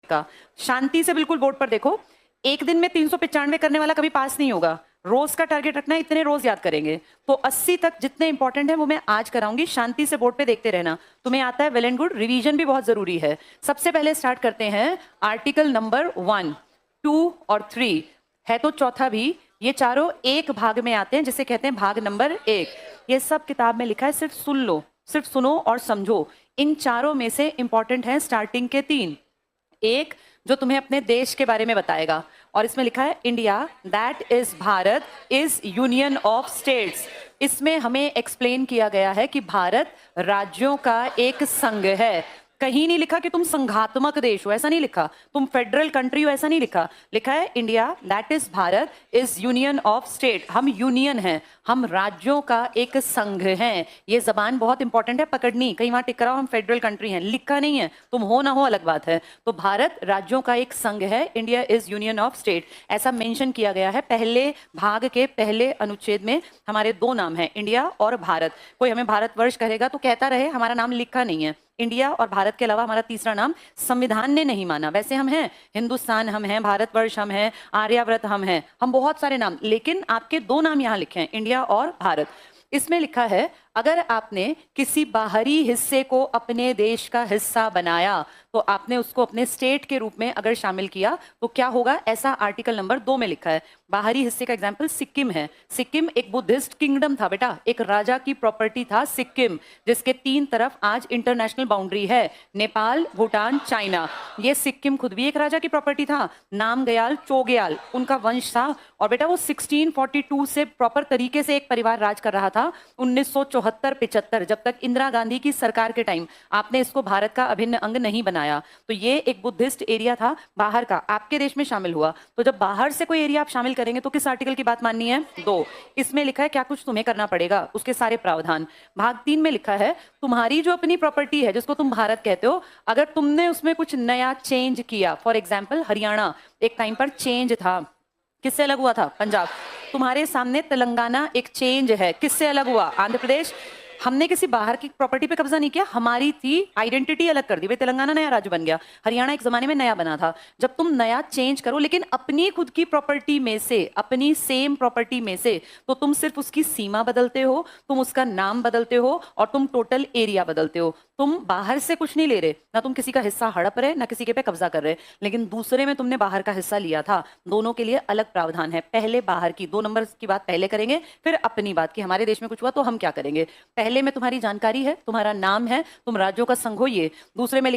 का। शांति से बिल्कुल बोर्ड पर देखो, एक दिन में 395 करने वाला कभी पास नहीं होगा। रोज का टारगेट रखना है, इतने रोज याद करेंगे। तो 80 तक जितने इंपॉर्टेंट है वो मैं आज कराऊंगी। शांति से बोर्ड पे देखते रहना। तुम्हें आता है, वेल एंड गुड। रिवीजन भी बहुत जरूरी है। सबसे पहले स्टार्ट करते हैं आर्टिकल नंबर 1, 2 और 3 है तो चौथा भी। ये चारों एक भाग में आते हैं जिसे कहते हैं भाग नंबर 1। ये सब किताब में लिखा है, सिर्फ सुन लो, सिर्फ सुनो और समझो। इन चारों में से इंपॉर्टेंट है स्टार्टिंग के 3। एक जो तुम्हें अपने देश के बारे में बताएगा, और इसमें लिखा है India that is Bharat is union of states. इसमें हमें एक्सप्लेन किया गया है कि भारत राज्यों का एक संघ है। कहीं नहीं लिखा कि तुम संघात्मक देश हो, ऐसा नहीं लिखा। तुम फेडरल कंट्री हो, ऐसा नहीं लिखा। लिखा है India that is Bharat is union of state. हम यूनियन हैं, हम राज्यों का एक संघ हैं। ये जबान बहुत इंपॉर्टेंट है, पकड़नी। कहीं वहां टिक रहा हो हम फेडरल कंट्री हैं, लिखा नहीं है। तुम हो ना हो अलग बात है। तो भारत राज्यों का एक संघ है, India is union of state, ऐसा मेंशन किया गया है। पहले भाग के पहले अनुच्छेद में हमारे 2 नाम हैं, इंडिया और भारत। कोई हमें भारतवर्ष कहेगा तो कहता रहे, हमारा नाम लिखा नहीं है। इंडिया और भारत के अलावा हमारा तीसरा नाम संविधान ने नहीं माना। वैसे हम हैं हिंदुस्तान, हम हैं भारतवर्ष, हम हैं आर्याव्रत, हम बहुत सारे नाम, लेकिन आपके 2 नाम यहाँ लिखे हैं, इंडिया और भारत। इसमें लिखा है अगर आपने किसी बाहरी हिस्से को अपने देश का हिस्सा बनाया तो आपने उसको अपने स्टेट के रूप में अगर शामिल किया तो क्या होगा, ऐसा आर्टिकल नंबर 2 में लिखा है। बाहरी हिस्से का एग्जांपल सिक्किम है। सिक्किम एक बुद्धिस्ट किंगडम था बेटा, एक राजा की प्रॉपर्टी था सिक्किम, जिसके 3 तरफ आज इंटरनेशनल बाउंड्री है, नेपाल, भूटान, चाइना। ये सिक्किम खुद भी एक राजा की प्रॉपर्टी था, नामग्याल चोग्याल उनका वंश था। और बेटा वो 1642 से प्रॉपर तरीके से एक परिवार राज कर रहा था। 1974-75 जब तक इंदिरा गांधी की सरकार के टाइम आपने इसको भारत का अभिन्न अंग नहीं बनाया। तो ये एक बुद्धिस्ट एरिया था बाहर का, आपके देश में शामिल हुआ। तो जब बाहर से कोई एरिया आप शामिल करेंगे तो किस आर्टिकल की बात माननी है, 2। इसमें लिखा है क्या कुछ तुम्हें करना पड़ेगा, उसके सारे प्रावधान। भाग 3 में लिखा है तुम्हारी जो अपनी प्रॉपर्टी है जिसको तुम भारत कहते हो, अगर तुमने उसमें कुछ नया चेंज किया, फॉर एग्जाम्पल हरियाणा एक टाइम पर चेंज था, किससे अलग हुआ था, पंजाब। तुम्हारे सामने तेलंगाना एक चेंज है, किससे अलग हुआ, आंध्र प्रदेश। हमने किसी बाहर की प्रॉपर्टी पे कब्जा नहीं किया, हमारी थी, आइडेंटिटी अलग कर दी। भाई तेलंगाना नया राज्य बन गया, हरियाणा एक जमाने में नया बना था। जब तुम नया चेंज करो लेकिन अपनी खुद की प्रॉपर्टी में से, अपनी सेम प्रॉपर्टी में से, तो तुम सिर्फ उसकी सीमा बदलते हो, तुम उसका नाम बदलते हो और तुम टोटल एरिया बदलते हो। तुम बाहर से कुछ नहीं ले रहे, ना तुम किसी का हिस्सा हड़प रहे, ना किसी के पे कब्जा कर रहे, लेकिन दूसरे में तुमने बाहर का हिस्सा लिया था। दोनों के लिए अलग प्रावधान है। पहले बाहर की 2 नंबर की बात पहले करेंगे, फिर अपनी बात की हमारे देश में कुछ हुआ तो हम क्या करेंगे। पहले में तुम्हारी जानकारी है, तुम्हारा नाम है, तुम राज्यों का संघ हो। ये दूसरे में